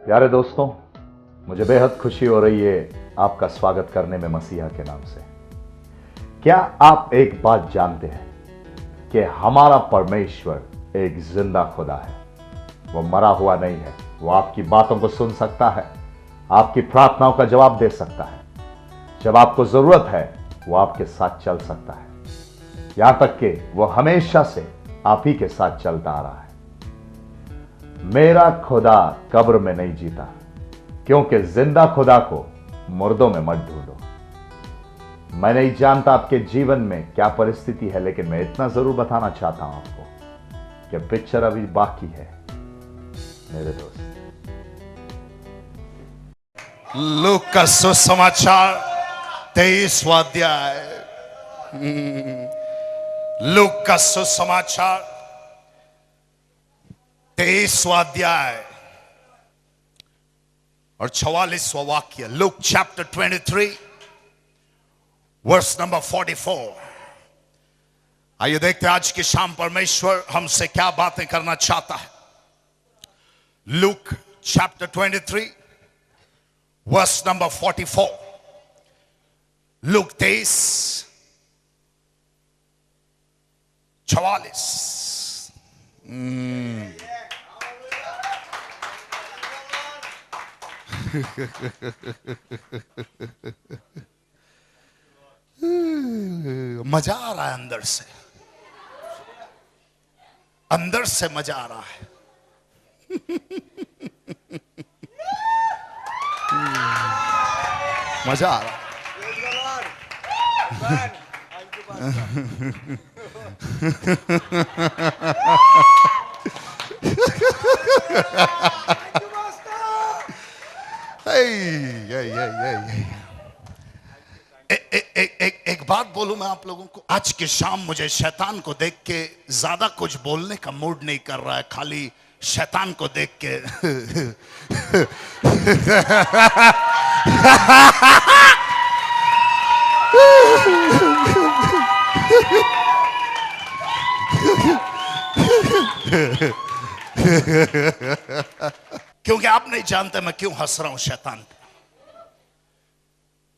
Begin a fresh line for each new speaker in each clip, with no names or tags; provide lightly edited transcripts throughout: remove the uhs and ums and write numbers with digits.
प्यारे दोस्तों, मुझे बेहद खुशी हो रही है आपका स्वागत करने में मसीहा के नाम से। क्या आप एक बात जानते हैं कि हमारा परमेश्वर एक जिंदा खुदा है। वो मरा हुआ नहीं है। वो आपकी बातों को सुन सकता है, आपकी प्रार्थनाओं का जवाब दे सकता है। जब आपको जरूरत है वो आपके साथ चल सकता है। यहां तक कि वो हमेशा से आप ही के साथ चलता आ रहा है। मेरा खुदा कब्र में नहीं जीता, क्योंकि जिंदा खुदा को मुर्दों में मत ढूंढो। मैं नहीं जानता आपके जीवन में क्या परिस्थिति है, लेकिन मैं इतना जरूर बताना चाहता हूं आपको कि पिक्चर अभी बाकी है मेरे दोस्त।
लूक का सुसमाचार 23वां अध्याय। लूक का सुसमाचार 23वां अध्याय और 44वां वाक्य। Luke chapter 23 verse number 44। आइए देखते हैं आज की शाम परमेश्वर हमसे क्या बातें करना चाहता है। Luke chapter 23 verse number 44। Luke 23:44। मजा आ रहा है अंदर से मजा आ रहा है। मजा आ रहा है। एक बात बोलूं मैं आप लोगों को, आज की शाम मुझे शैतान को देख के ज्यादा कुछ बोलने का मूड नहीं कर रहा है। खाली शैतान को देख के क्योंकि आप नहीं जानते मैं क्यों हंस रहा हूं शैतान पे।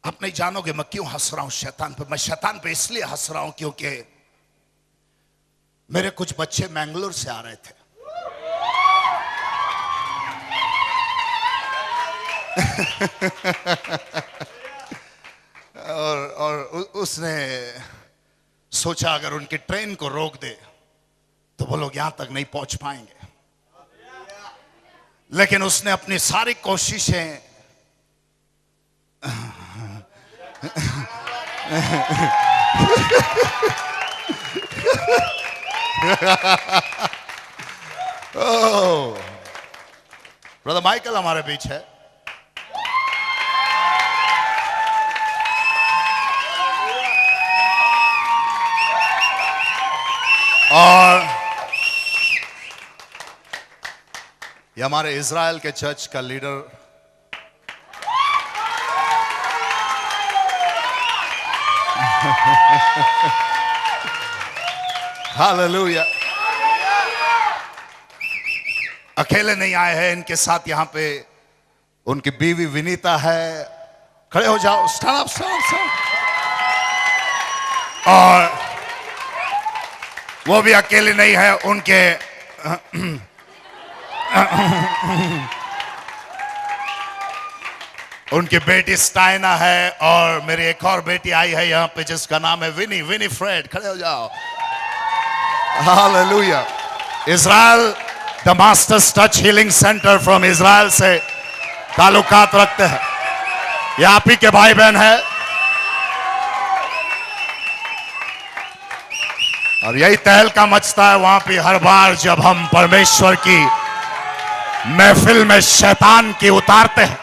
आप नहीं जानोगे मैं क्यों हंस रहा हूं शैतान पे। मैं शैतान पे इसलिए हंस रहा हूं क्योंकि मेरे कुछ बच्चे मैंगलोर से आ रहे थे। और उसने सोचा अगर उनकी ट्रेन को रोक दे तो वो लोग यहां तक नहीं पहुंच पाएंगे। लेकिन उसने अपनी सारी कोशिशें ब्रदर माइकल हमारे बीच है। और ये हमारे इज़राइल के चर्च का लीडर हालेलुया। अकेले नहीं आए हैं, इनके साथ यहां पे उनकी बीवी विनीता है। खड़े हो जाओ, स्टैंड अप, स्टैंड अप। और वो भी अकेले नहीं है, उनकी बेटी स्टाइना है और मेरी एक और बेटी आई है यहाँ पे जिसका नाम है विनी फ्रेड। खड़े हो जाओ। Hallelujah. Israel the masters touch healing centre from Israel से ताल्लुकात रखते हैं। ये आप ही के भाई बहन है और यही तहलका मचता है वहां पे हर बार जब हम परमेश्वर की महफिल में शैतान की उतारते हैं।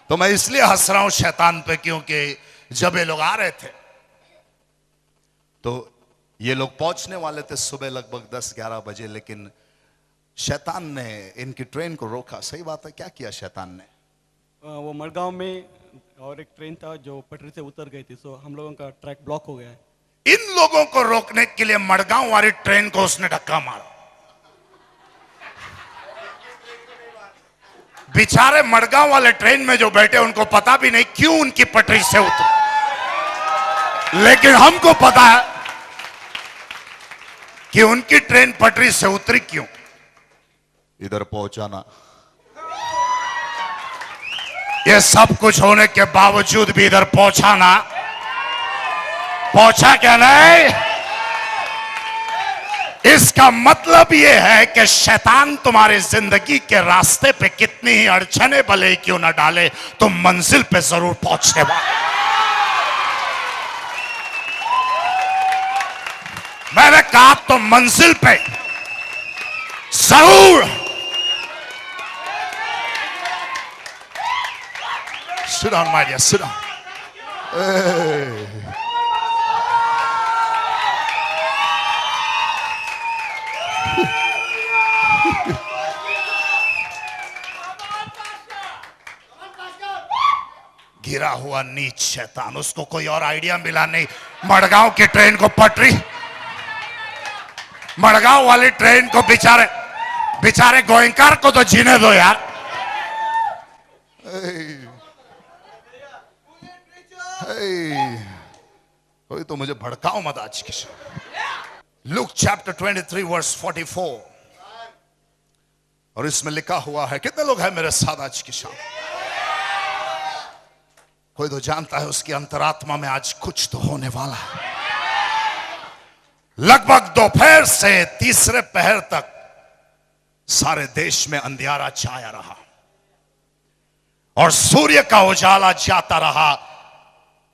तो मैं इसलिए हंस रहा हूं शैतान पे क्योंकि जब ये लोग आ रहे थे तो ये लोग पहुंचने वाले थे सुबह लगभग 10-11 बजे, लेकिन शैतान ने इनकी ट्रेन को रोका। सही बात है। क्या किया शैतान ने?
वो मडगांव में और एक ट्रेन था जो पटरी से उतर गई थी, सो हम लोगों का ट्रैक ब्लॉक हो गया है।
इन लोगों को रोकने के लिए मड़गांव वाली ट्रेन को उसने धक्का मारा। बेचारे मड़गांव वाले ट्रेन में जो बैठे उनको पता भी नहीं क्यों उनकी पटरी से उतरी, लेकिन हमको पता है कि उनकी ट्रेन पटरी से उतरी क्यों। इधर पहुंचाना, ये सब कुछ होने के बावजूद भी इधर पहुंचाना, पहुंचा क्या नहीं? इसका मतलब यह है कि शैतान तुम्हारी जिंदगी के रास्ते पे कितनी ही अड़चने भले क्यों ना डाले, तुम मंजिल पे जरूर पहुंचने वाले। मैंने कहा तुम मंजिल पे जरूर। Sit down, my dear, sit down. Hey. गिरा हुआ नीच शैतान, उसको कोई और आइडिया मिला नहीं। मड़गांव की ट्रेन को पटरी, मड़गांव वाली ट्रेन को बेचारे गोयंकार को तो जीने दो यार। कोई तो मुझे भड़काओ मत आज की। लुक चैप्टर 23 वर्स 44, और इसमें लिखा हुआ है, कितने लोग हैं मेरे साथ आज की शाम? कोई तो जानता है उसकी अंतरात्मा में आज कुछ तो होने वाला है। लगभग दोपहर से तीसरे पहर तक सारे देश में अंधियारा छाया रहा और सूर्य का उजाला जाता रहा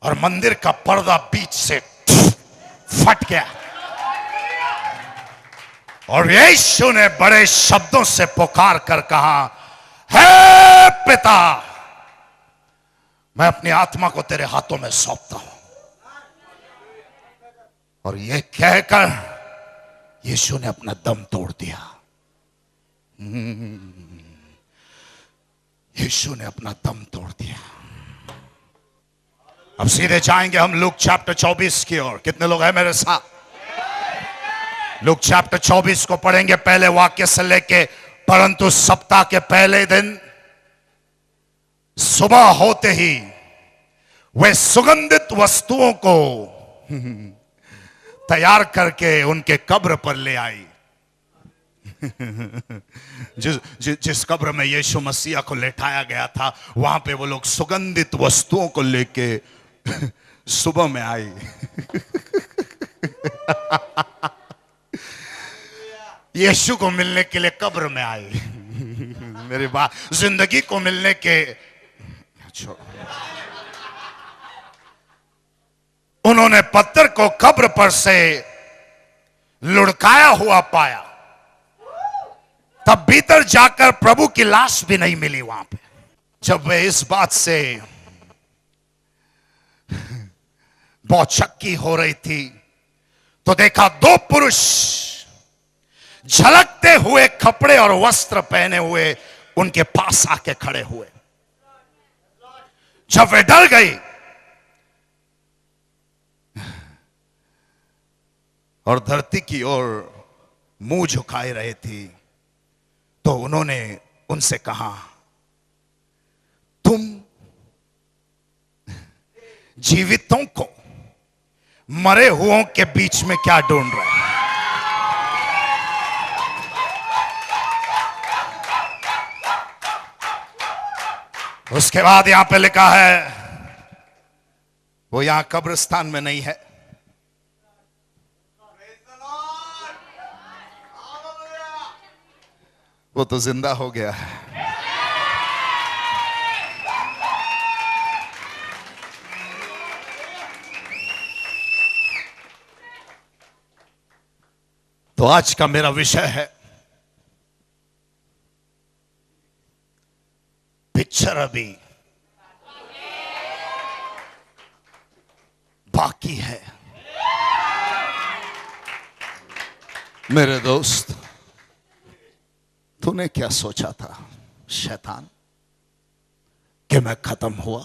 और मंदिर का पर्दा बीच से फट गया और यीशु ने बड़े शब्दों से पुकार कर कहा, हे पिता, मैं अपनी आत्मा को तेरे हाथों में सौंपता हूं। और यह कहकर यीशु ने अपना दम तोड़ दिया। यीशु ने अपना दम तोड़ दिया। अब सीधे जाएंगे हम लूक चैप्टर 24 की ओर। कितने लोग हैं मेरे साथ? लूक चैप्टर 24 को पढ़ेंगे पहले वाक्य से लेके। परंतु सप्ताह के पहले दिन सुबह होते ही वे सुगंधित वस्तुओं को तैयार करके उनके कब्र पर ले आई। जिस कब्र में यीशु मसीह को लेटाया गया था, वहां पे वो लोग सुगंधित वस्तुओं को लेके सुबह में आई। यीशु को मिलने के लिए कब्र में आई। मेरी बात, जिंदगी को मिलने के उन्होंने पत्थर को कब्र पर से लुढ़काया हुआ पाया। तब भीतर जाकर प्रभु की लाश भी नहीं मिली वहां पे। जब वे इस बात से बौचक्की हो रही थी तो देखा दो पुरुष झलकते हुए कपड़े और वस्त्र पहने हुए उनके पास आके खड़े हुए। जब वे डर गई और धरती की ओर मुंह झुकाए रहे थी तो उन्होंने उनसे कहा, तुम जीवितों को मरे हुओं के बीच में क्या ढूंढ रहे हैं? उसके बाद यहां पे लिखा है, वो यहां कब्रिस्तान में नहीं है, वो तो जिंदा हो गया है। तो आज का मेरा विषय है, पिक्चर अभी बाकी है। मेरे दोस्त, तूने क्या सोचा था शैतान कि मैं खत्म हुआ?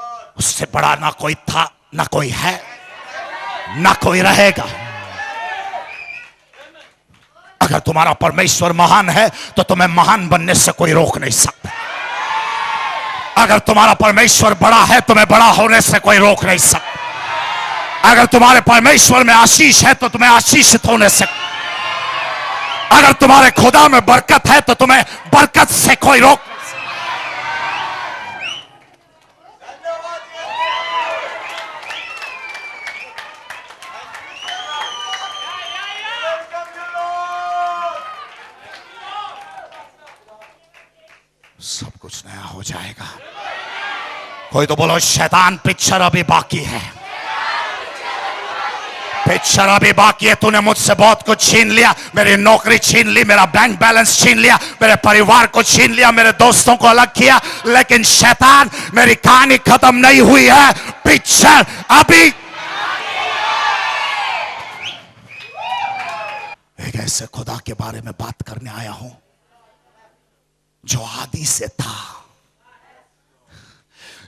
उससे बड़ा ना कोई था, ना कोई है, ना कोई रहेगा। अगर तुम्हारा परमेश्वर महान है तो तुम्हें महान बनने से कोई रोक नहीं सकता। अगर तुम्हारा परमेश्वर बड़ा है, तुम्हें बड़ा होने से कोई रोक नहीं सकता। अगर तुम्हारे परमेश्वर में आशीष है तो तुम्हें आशीषित होने से, अगर तुम्हारे खुदा में बरकत है तो तुम्हें बरकत से कोई रोक। सब कुछ नया हो जाएगा। कोई तो बोलो शैतान पिक्चर अभी बाकी है, पिक्चर अभी बाकी है। तूने मुझसे बहुत कुछ छीन लिया, मेरी नौकरी छीन ली, मेरा बैंक बैलेंस छीन लिया, मेरे परिवार को छीन लिया, मेरे दोस्तों को अलग किया, लेकिन शैतान मेरी कहानी खत्म नहीं हुई है, पिक्चर अभी। एक ऐसे खुदा के बारे में बात करने आया हूं जो आदि से था।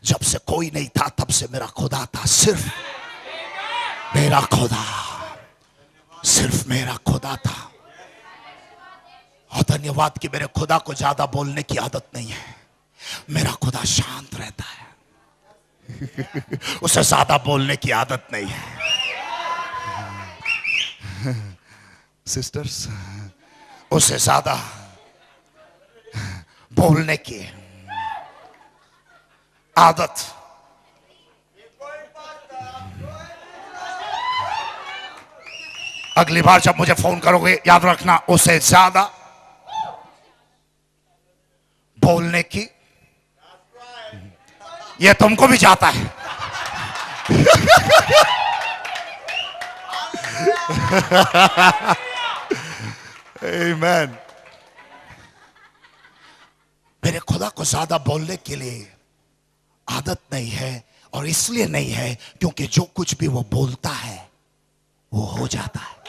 जब से कोई नहीं था तब से मेरा खुदा था, सिर्फ मेरा खुदा, सिर्फ मेरा खुदा था। और धन्यवाद कि मेरे खुदा को ज्यादा बोलने की आदत नहीं है। मेरा खुदा शांत रहता है, उसे ज्यादा बोलने की आदत नहीं है। सिस्टर्स, उसे ज्यादा बोलने की आदत। अगली बार जब मुझे फोन करोगे याद रखना, उसे ज्यादा बोलने की, ये तुमको भी जाता है। आमीन। मेरे खुदा को ज्यादा बोलने के लिए आदत नहीं है, और इसलिए नहीं है क्योंकि जो कुछ भी वो बोलता है वो हो जाता है।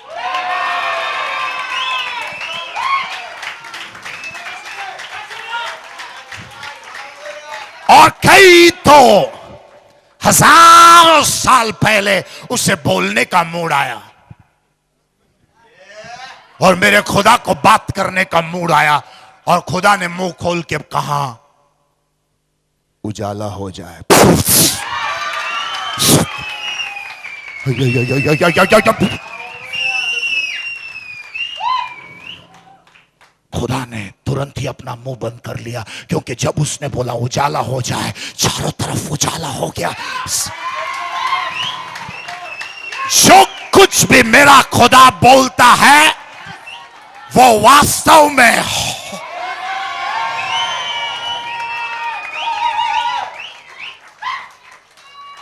और कई तो हजारों साल पहले उसे बोलने का मूड आया, और मेरे खुदा को बात करने का मूड आया, और खुदा ने मुंह खोल के कहा उजाला हो जाए। खुदा ने तुरंत ही अपना मुंह बंद कर लिया, क्योंकि जब उसने बोला उजाला हो जाए, चारों तरफ उजाला हो गया। जो कुछ भी मेरा खुदा बोलता है वो वास्तव में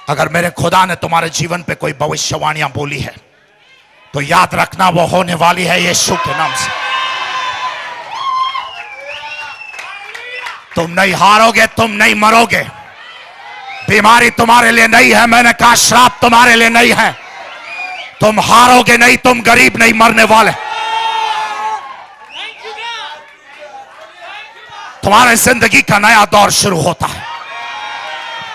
अगर मेरे खुदा ने तुम्हारे जीवन पे कोई भविष्यवाणियां बोली है तो याद रखना वो होने वाली है यीशु के नाम से। तुम नहीं हारोगे, तुम नहीं मरोगे। बीमारी तुम्हारे लिए नहीं है, मैंने कहा श्राप तुम्हारे लिए नहीं है। तुम हारोगे नहीं, तुम गरीब नहीं मरने वाले। तुम्हारे जिंदगी का नया दौर शुरू होता है।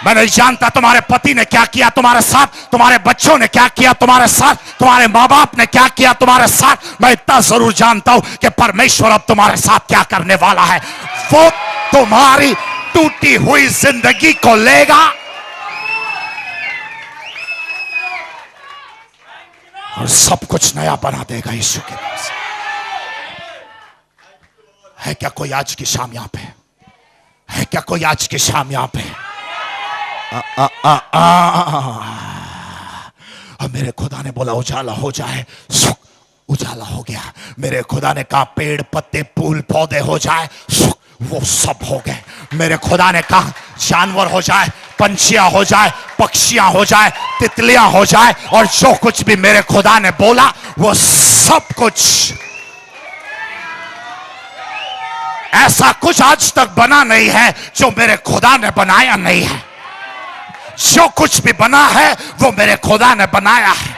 मैं नहीं जानता तुम्हारे पति ने क्या किया तुम्हारे साथ, तुम्हारे बच्चों ने क्या किया तुम्हारे साथ, तुम्हारे माँ बाप ने क्या किया तुम्हारे साथ। मैं इतना जरूर जानता हूं कि परमेश्वर अब तुम्हारे साथ क्या करने वाला है। वो तुम्हारी टूटी हुई जिंदगी को लेगा और सब कुछ नया बना देगा यीशु के नाम से। है क्या कोई आज की शाम यहां पे? है क्या कोई आज की शाम यहां पे? और मेरे खुदा ने बोला उजाला हो जाए, सुख उजाला हो गया। मेरे खुदा ने कहा पेड़ पत्ते फूल पौधे हो जाए, सुख वो सब हो गए। मेरे खुदा ने कहा जानवर हो जाए, पंछियां हो जाए, पक्षियां हो जाए, तितलियां हो जाए, और जो कुछ भी मेरे खुदा ने बोला वो सब कुछ। ऐसा कुछ आज तक बना नहीं है जो मेरे खुदा ने बनाया नहीं है। जो कुछ भी बना है वो मेरे खुदा ने बनाया है।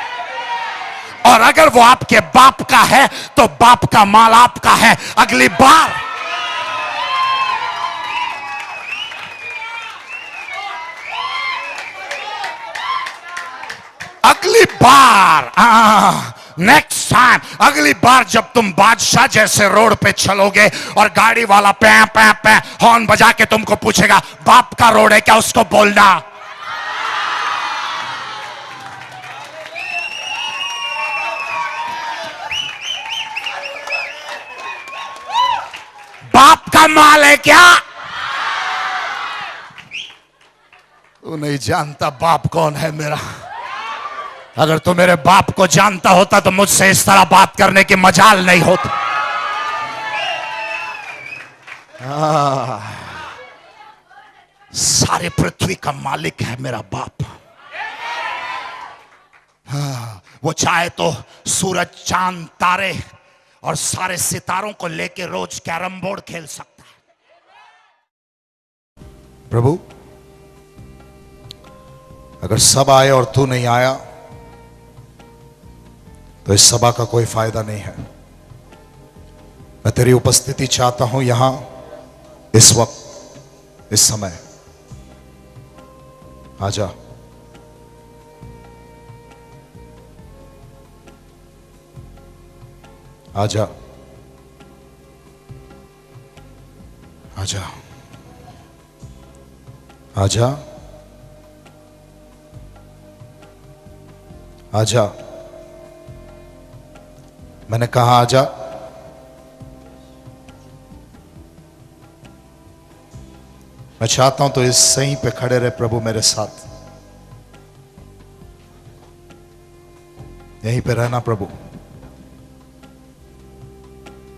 और अगर वो आपके बाप का है तो बाप का माल आपका है। अगली बार अगली बार, नेक्स्ट टाइम, अगली बार जब तुम बादशाह जैसे रोड पे चलोगे और गाड़ी वाला पे पे पे हॉर्न बजा के तुमको पूछेगा बाप का रोड है क्या, उसको बोलना बाप का माल है क्या। तू नहीं जानता बाप कौन है मेरा। अगर तू मेरे बाप को जानता होता तो मुझसे इस तरह बात करने की मजाल नहीं होती। सारी पृथ्वी का मालिक है मेरा बाप। वो चाहे तो सूरज, चांद, तारे और सारे सितारों को लेके रोज कैरम बोर्ड खेल सकता है। प्रभु, अगर सब आए और तू नहीं आया तो इस सभा का कोई फायदा नहीं है। मैं तेरी उपस्थिति चाहता हूं यहां, इस वक्त, इस समय। आजा, आजा, आजा, आजा, आजा। मैंने कहा आजा। मैं चाहता हूं तो इस सही पे खड़े रहे प्रभु मेरे साथ। यहीं पे रहना प्रभु।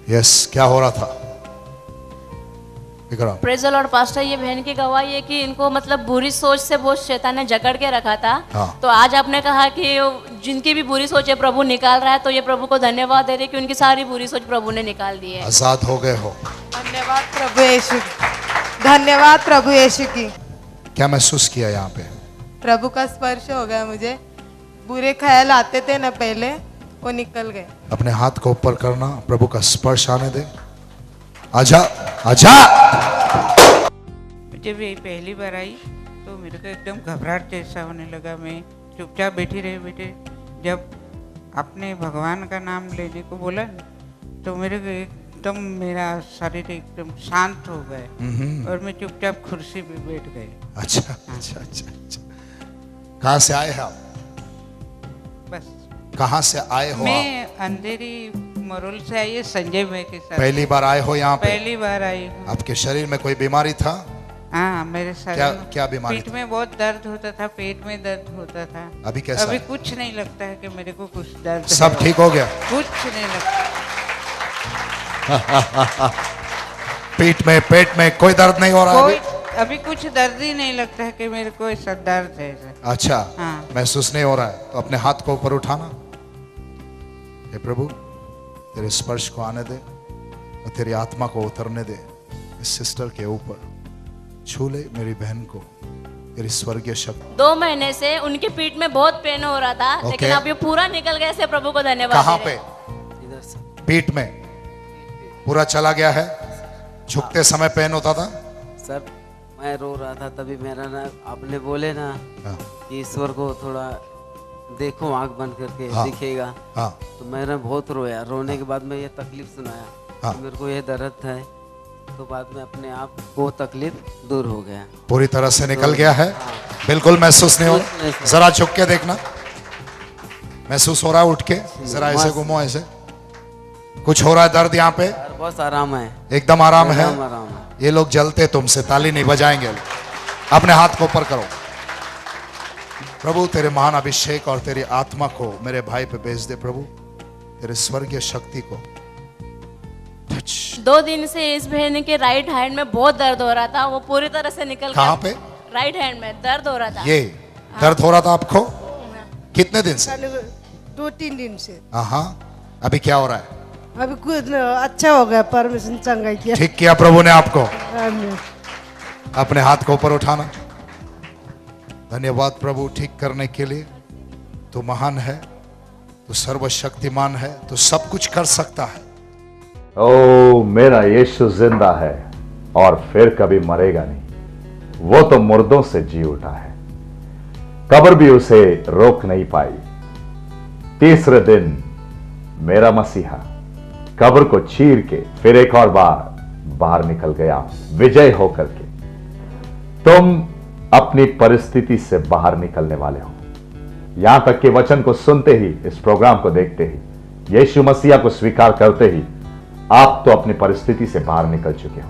यस, क्या हो रहा था?
प्रेज़ द लॉर्ड पास्टर, ये बहन की गवाही है कि इनको मतलब बुरी सोच से बहुत शैतान ने जकड़ के रखा था।
हाँ।
तो आज आपने कहा कि जिनकी भी बुरी सोच है प्रभु निकाल रहा है, तो ये प्रभु को धन्यवाद दे रहे कि उनकी सारी बुरी सोच प्रभु ने निकाल दी है।
आजाद हो गए हो।
धन्यवाद प्रभु यीशु, धन्यवाद प्रभु यीशु की।
क्या महसूस किया यहाँ पे?
प्रभु का स्पर्श हो गया मुझे। बुरे ख्याल आते थे ना पहले, वो निकल गए।
अपने हाथ को ऊपर करना, प्रभु का स्पर्श आने दे। आजा, आजा।
जब ये पहली बार आई तो मेरे को एकदम घबराहट जैसा होने लगा। मैं चुपचाप बैठी रही। बेटे, जब आपने भगवान का नाम लेने को बोला तो मेरे को एकदम मेरा शरीर एकदम शांत हो गए और मैं चुपचाप कुर्सी पे बैठ गई।
अच्छा, अच्छा, अच्छा, अच्छा। कहाँ से आए हैं आप?
बस।
कहाँ से आए हो?
मैं अंधेरी मरोल से आई है, संजय भाई के साथ।
पहली बार आए हो यहाँ पे?
पहली बार आई हूँ।
आपके शरीर में कोई बीमारी था?
हाँ, मेरे शरीर
क्या बीमारी?
पीठ में बहुत दर्द होता था, पेट में दर्द होता था।
अभी कैसा?
अभी कुछ नहीं लगता है कि मेरे को कुछ दर्द
सब ठीक हो गया?
कुछ नहीं लगता।
पेट में कोई दर्द नहीं हो रहा
कोई
है?
अभी कुछ दर्द ही नहीं लगता है कि मेरे को ऐसा दर्द है।
अच्छा,
हाँ।
महसूस नहीं हो रहा है तो अपने हाथ को ऊपर उठाना। हे प्रभु, तेरे स्पर्श को आने दे और तेरी आत्मा को उतरने दे इस सिस्टर के ऊपर। छू ले मेरी बहन को, तेरी स्वर्गीय शक्ति।
2 महीने से उनके पीठ में बहुत पेन हो रहा था, लेकिन अब ये पूरा निकल गया। से प्रभु को धन्यवाद।
कहाँ पे? पीठ में पूरा चला गया है। झुकते समय पेन होता था?
सर, मैं रो रहा था तभी मेरा ना, आपने बोले ना कि ईश्वर को थोड़ा देखो, आंख बंद करके दिखेगा।
हाँ।
तो मैंने बहुत रोया। रोने के बाद में ये तकलीफ सुनाया कि मेरे को ये दर्द है, तो बाद में अपने आप वो तकलीफ दूर हो गया,
पूरी तरह से निकल गया है। बिल्कुल महसूस नहीं हो रहा? जरा झुक के देखना, महसूस हो रहा है? उठ के जरा ऐसे घूमो, ऐसे कुछ हो रहा है? दर्द यहाँ पे?
बहुत आराम है,
एकदम आराम है।
आराम है।
ये लोग जलते तुमसे, ताली नहीं बजाएंगे। अपने हाथ को ऊपर करो। प्रभु, तेरे महान अभिषेक और तेरी आत्मा को मेरे भाई पे भेज दे प्रभु, तेरे स्वर्गीय शक्ति को।
2 दिन से इस बहन के राइट हैंड में बहुत दर्द हो रहा था, वो पूरी तरह से निकल गया।
कहाँ पे?
राइट हैंड में दर्द हो रहा था।
ये दर्द हो रहा था आपको? कितने दिन से?
2-3 दिन से।
हाँ। अभी क्या हो रहा है?
अभी कुछ अच्छा हो गया, परमिशन चंगा किया।
ठीक किया प्रभु ने आपको।
आमीन।
अपने हाथ को ऊपर उठाना। धन्यवाद प्रभु ठीक करने के लिए। तू महान है, तू सर्वशक्तिमान है, तू सब कुछ कर सकता है।
ओ, मेरा यीशु जिंदा है और फिर कभी मरेगा नहीं। वो तो मुर्दों से जी उठा है। कब्र भी उसे रोक नहीं पाई। तीसरे दिन मेरा मसीहा कब्र को चीर के फिर एक और बार बाहर निकल गया विजय होकर के। तुम अपनी परिस्थिति से बाहर निकलने वाले हो। यहां तक कि वचन को सुनते ही, इस प्रोग्राम को देखते ही, यीशु मसीहा को स्वीकार करते ही आप तो अपनी परिस्थिति से बाहर निकल चुके हो।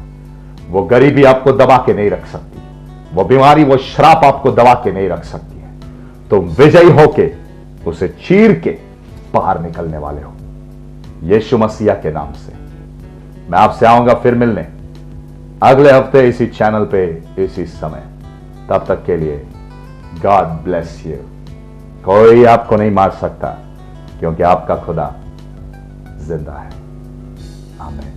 वो गरीबी आपको दबा के नहीं रख सकती, वो बीमारी, वो श्राप आपको दबा के नहीं रख सकती है। तुम विजयी होके उसे चीर के बाहर निकलने वाले हो यीशु मसीहा के नाम से। मैं आपसे आऊंगा फिर मिलने अगले हफ्ते इसी चैनल पे इसी समय। तब तक के लिए गॉड ब्लेस यू। कोई आपको नहीं मार सकता क्योंकि आपका खुदा जिंदा है। आमीन।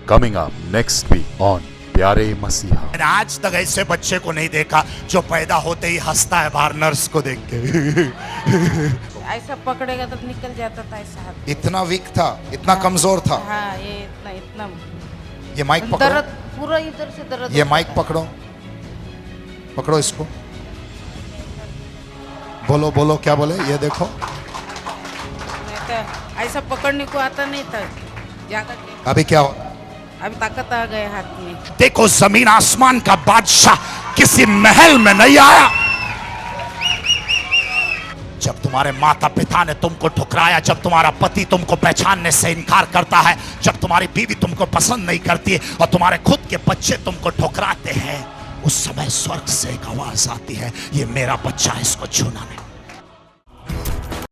Coming up next week on प्यारे मसीहा।
मैंने आज तक ऐसे बच्चे को नहीं देखा जो पैदा होते ही हंसता है बाहर नर्स को देख के।
ऐसा पकड़ेगा तो निकल जाता था ऐसा हाथ।
इतना वीक था, इतना कमजोर था।
हाँ, ये इतना
ये माइक
दर्द
पकड़ो,
पूरा इधर से दर्द।
ये माइक पकड़ो, पकड़ो इसको। बोलो बोलो, क्या बोले? ये देखो,
नहीं तो ऐसा पकड़ने को आता नहीं था ज्यादा।
अभी क्या हो?
अभी ताकत आ गए हाथ में।
देखो, जमीन आसमान का बादशाह किसी महल में नहीं आया। जब तुम्हारे माता पिता ने तुमको ठुकराया, जब तुम्हारा पति तुमको पहचानने से इनकार करता है, जब तुम्हारी बीवी तुमको पसंद नहीं करती है और तुम्हारे खुद के बच्चे तुमको ठुकराते हैं, उस समय स्वर्ग से एक आवाज आती है, ये मेरा बच्चा है, इसको छूना नहीं।